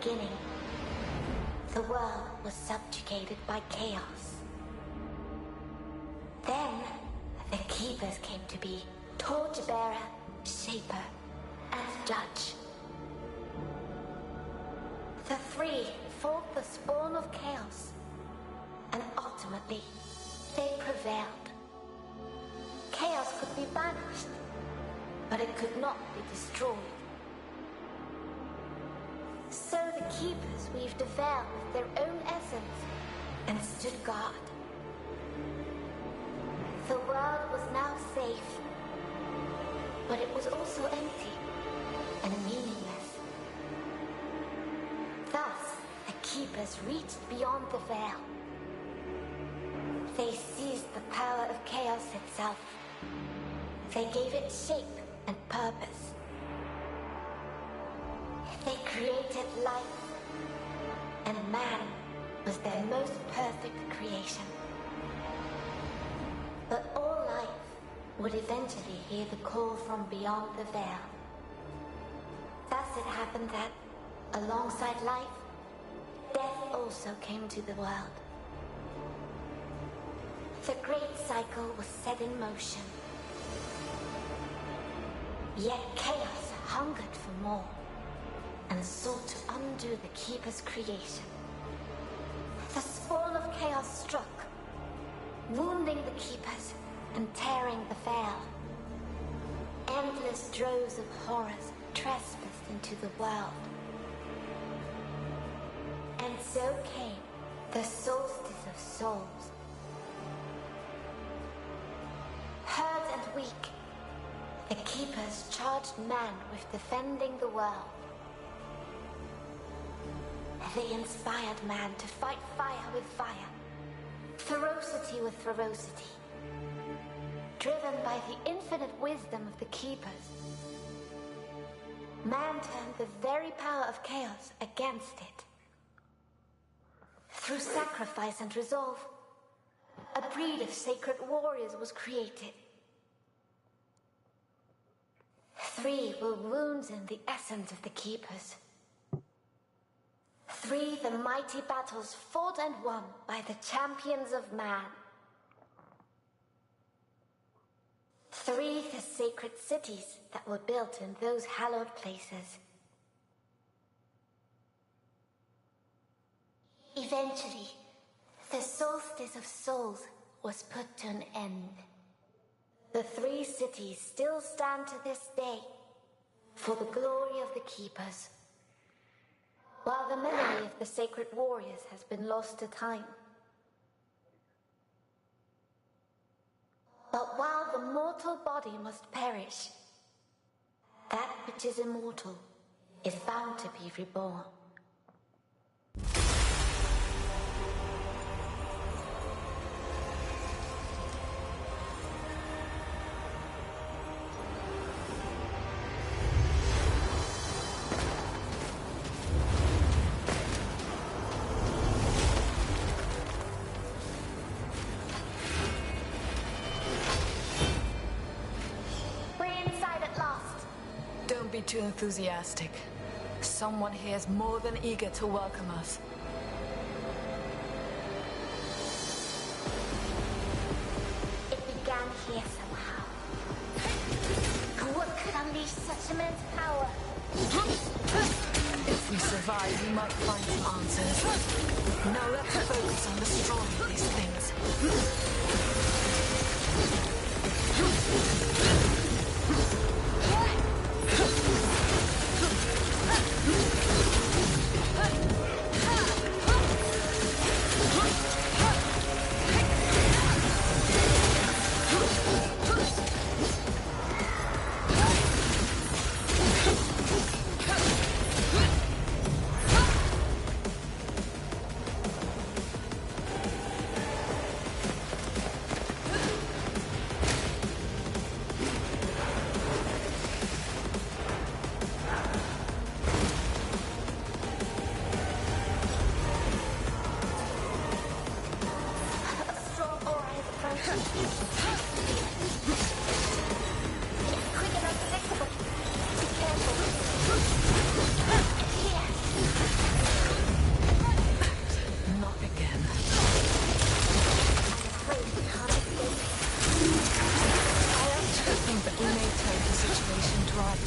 beginning, the world was subjugated by chaos. Then, the Keepers came to be Torchbearer, Shaper, and Judge. The three fought the spawn of chaos, and ultimately, they prevailed. Chaos could be banished, but it could not be destroyed. So the Keepers weaved a veil with their own essence and stood guard. The world was now safe, but it was also empty and meaningless. Thus, the Keepers reached beyond the veil. They seized the power of chaos itself. They gave it shape and purpose. They created life, and man was their most perfect creation. But all life would eventually hear the call from beyond the veil. Thus it happened that, alongside life, death also came to the world. The great cycle was set in motion. Yet chaos hungered for more, and sought to undo the Keeper's creation. The spawn of chaos struck, wounding the Keepers and tearing the veil. Endless droves of horrors trespassed into the world. And so came the Soulstice of Souls. Hurt and weak, the Keepers charged man with defending the world. They inspired man to fight fire with fire, ferocity with ferocity. Driven by the infinite wisdom of the Keepers, man turned the very power of chaos against it. Through sacrifice and resolve, a breed of sacred warriors was created. 3 were wounds in the essence of the Keepers. 3 the mighty battles fought and won by the champions of man. 3 the sacred cities that were built in those hallowed places. Eventually, the Soulstice of Souls was put to an end. The 3 cities still stand to this day for the glory of the Keepers, while the memory of the sacred warriors has been lost to time. But while the mortal body must perish, that which is immortal is bound to be reborn. Too enthusiastic. Someone here is more than eager to welcome us. It began here somehow. What could unleash such immense power? If we survive, we might find some answers. Now let's focus on destroying these things.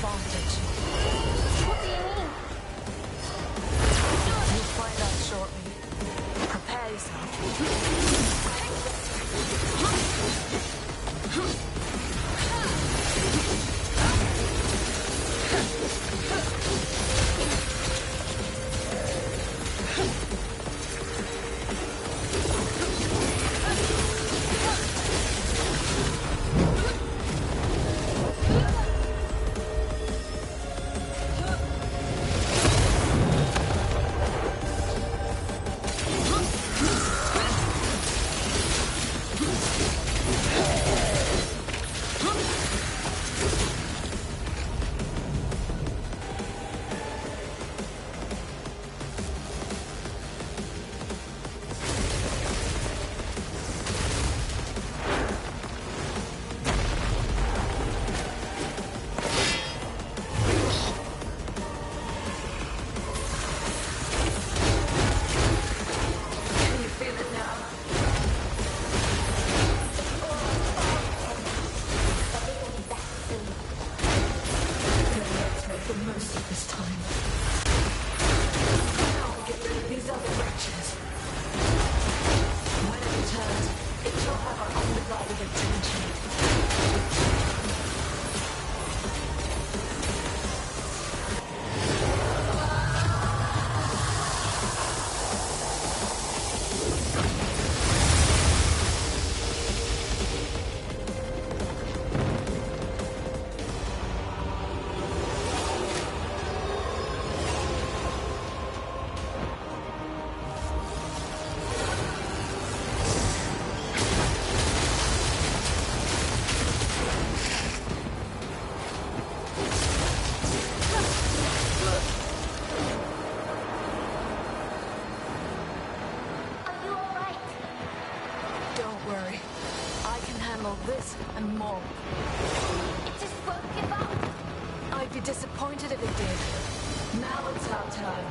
advantage. What do you mean? You'll find out shortly. Prepare yourself. This and more. It just won't give up. I'd be disappointed if it did. Now it's our turn.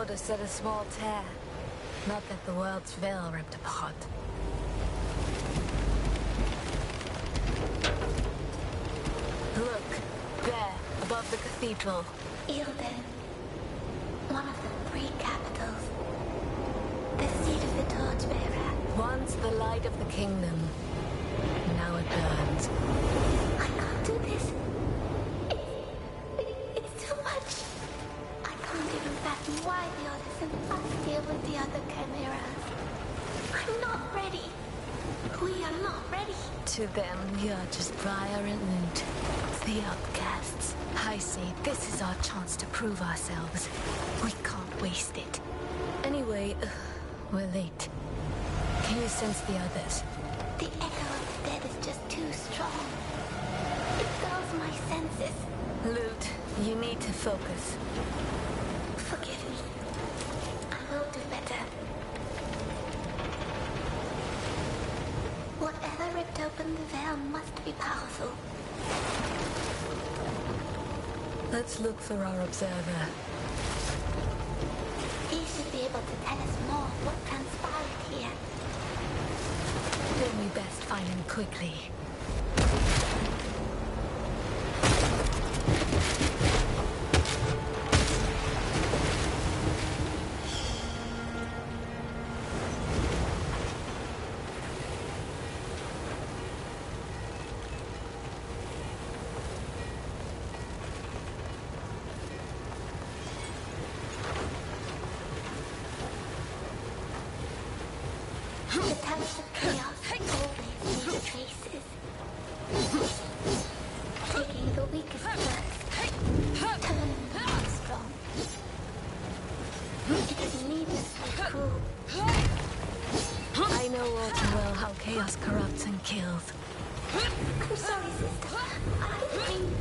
To set a small tear. Not that the world's veil ripped apart. Look, there, above the cathedral. Ilden. One of the 3 capitals. The seat of the torchbearer. Once the light of the kingdom. Now it burns. I can't do this. It's too much. I can't even fathom why the Odyssey must deal with the other chimeras. I'm not ready. We are not ready. To them, we are just Briar and Loot. The outcasts. I say this is our chance to prove ourselves. We can't waste it. Anyway, we're late. Can you sense the others? The echo of the dead is just too strong. It dulls my senses. Loot, you need to focus. Forgive me. I will do better. Whatever ripped open the veil must be powerful. Let's look for our observer. He should be able to tell us more of what transpired here. Then we best find him quickly. The touch of chaos always leaves traces. Taking the weakest first, turning them strong. It is needlessly cruel. I know all too well how chaos corrupts and kills. I'm sorry, sister. I didn't mean...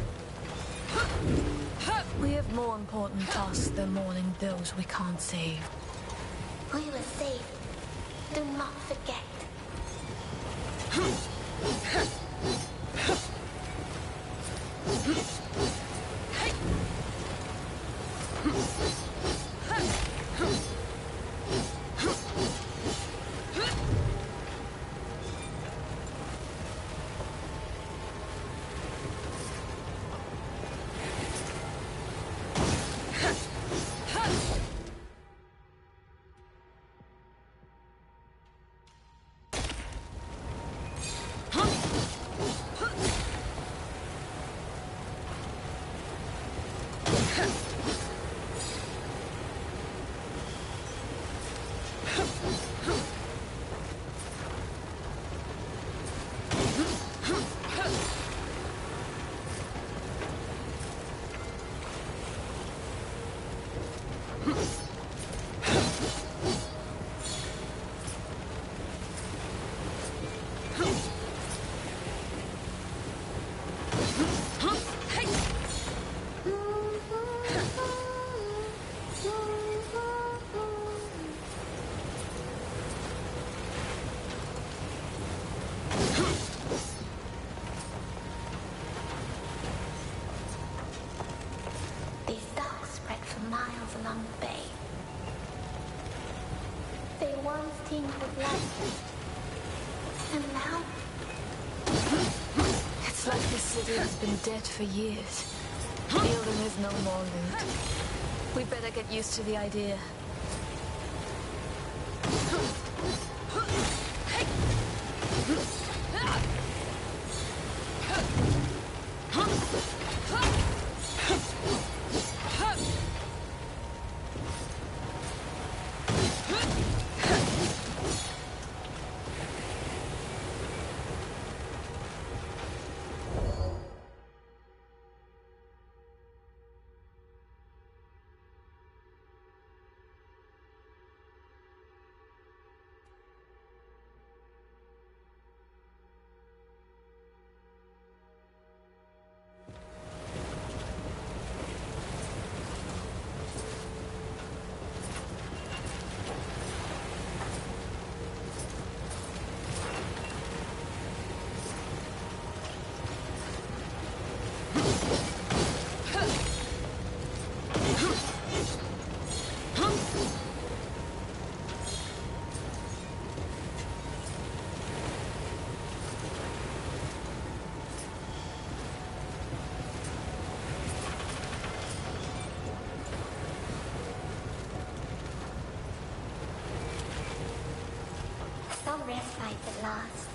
We have more important tasks than mourning those we can't save. We were saved. Do not forget. These docks spread for miles along the bay. They once teemed with life. And now... It's like this city has been dead for years. Fielding is no more loot. We'd better get used to the idea. Some respite at last.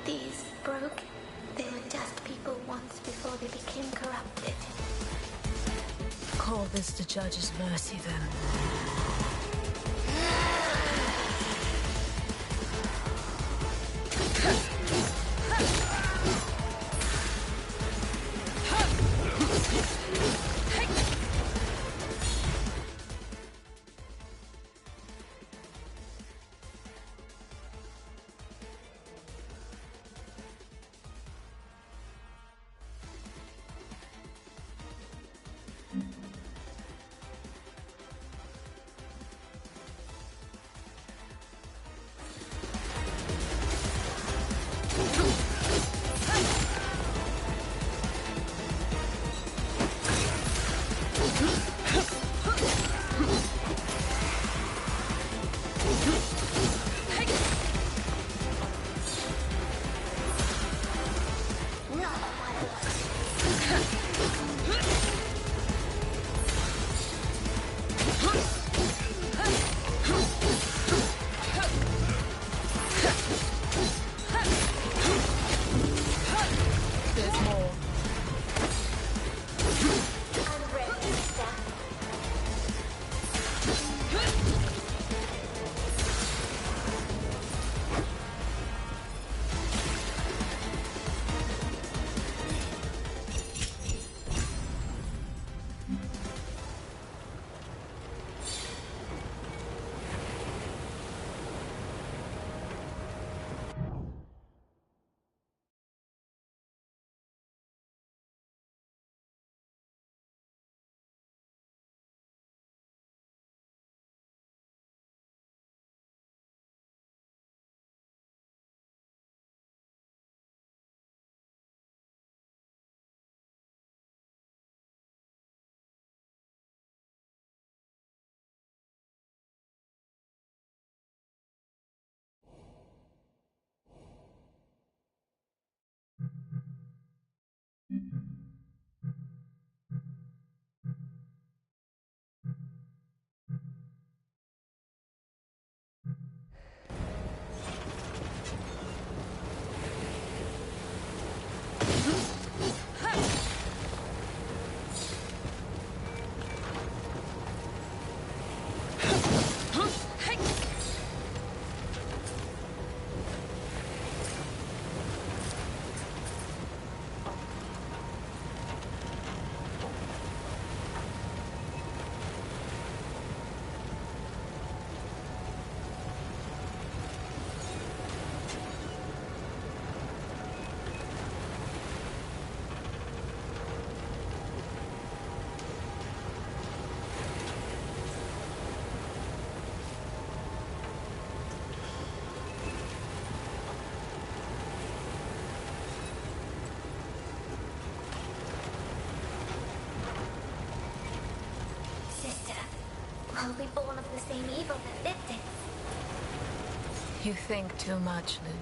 These broke. They were just people once before they became corrupted. Call this the judge's mercy, then. possibly born of the same evil that lived it. You think too much, Lou.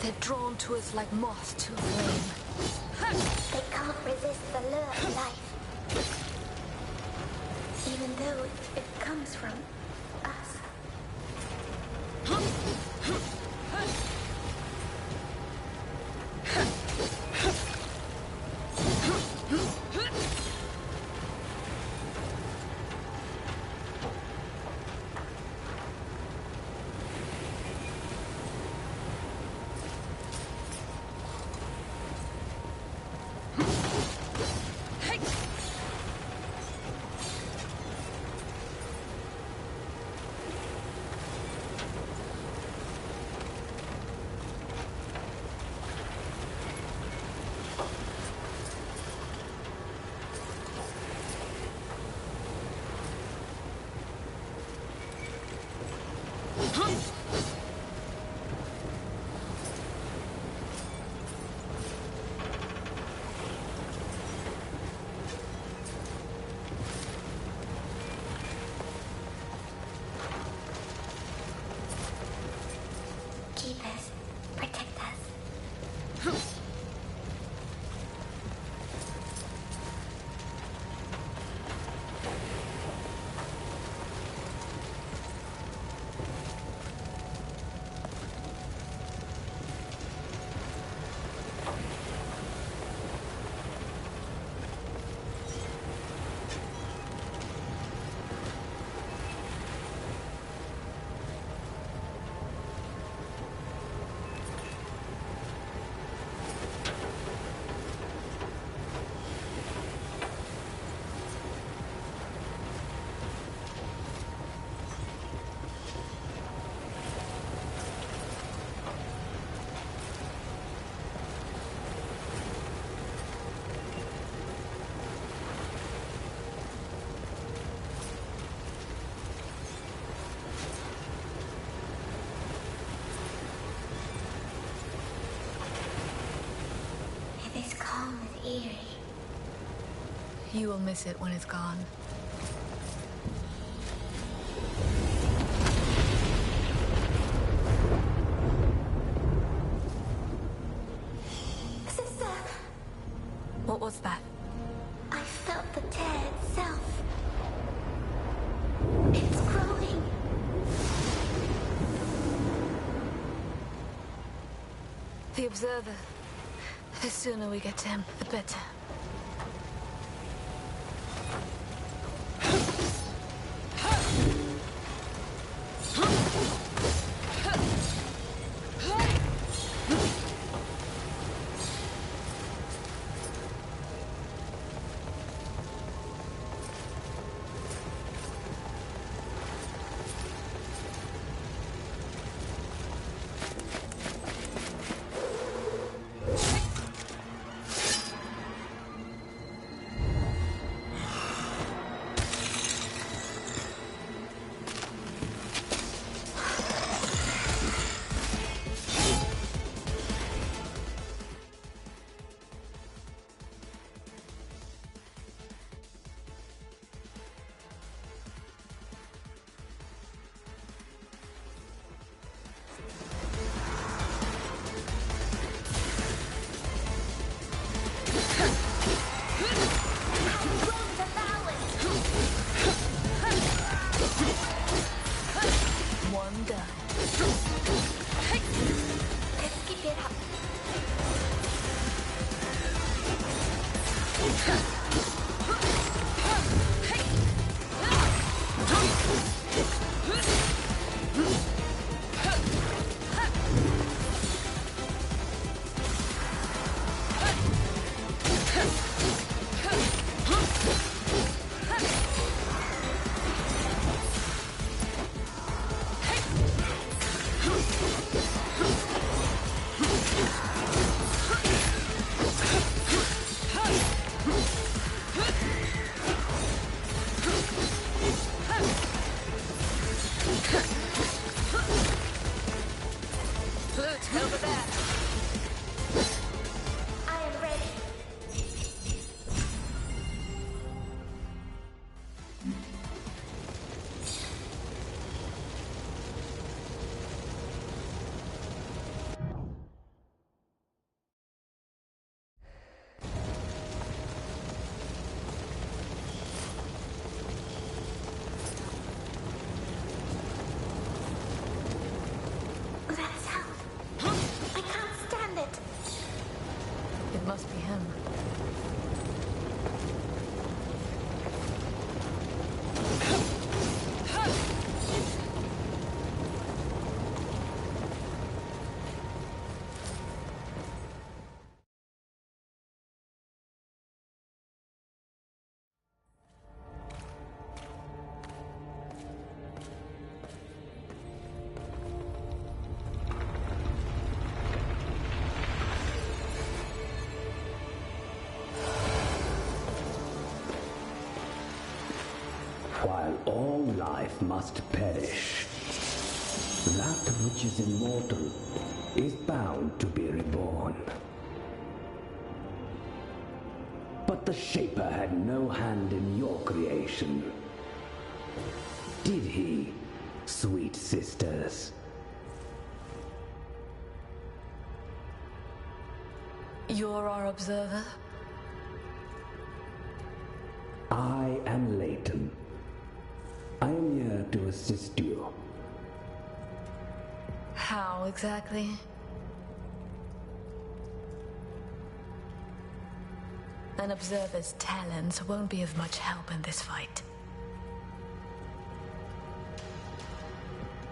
They're drawn to us like moths to a flame. They can't resist the lure of life. Even though it comes from us. You will miss it when it's gone. Sister! What was that? I felt the tear itself. It's growing. The Observer. The sooner we get to him, the better. One done. Let's keep it up. Over there. I am ready. That sound. I can't stand it. It must be him. While all life must perish, that which is immortal is bound to be reborn. But the Shaper had no hand in your creation. Did he, sweet sisters? You're our Observer? I am Leighton. I am here to assist you. How exactly? An Observer's talents won't be of much help in this fight.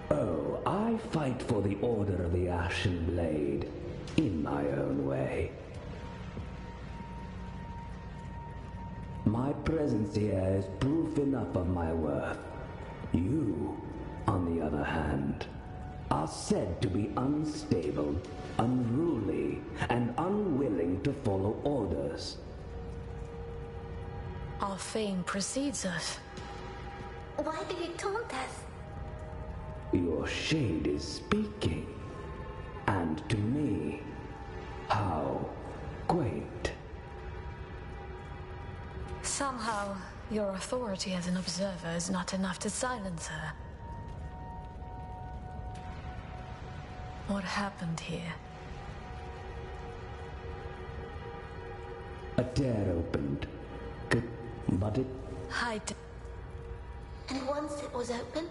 Oh, I fight for the Order of the Ashen Blade in my own way. My presence here is proof enough of my worth. You, on the other hand, are said to be unstable, unruly, and unwilling to follow orders. Our fame precedes us. Why do you taunt us? Your shade is speaking. And to me, how quaint. Somehow, your authority as an observer is not enough to silence her. What happened here? A tear opened. But it... Hide. And once it was open,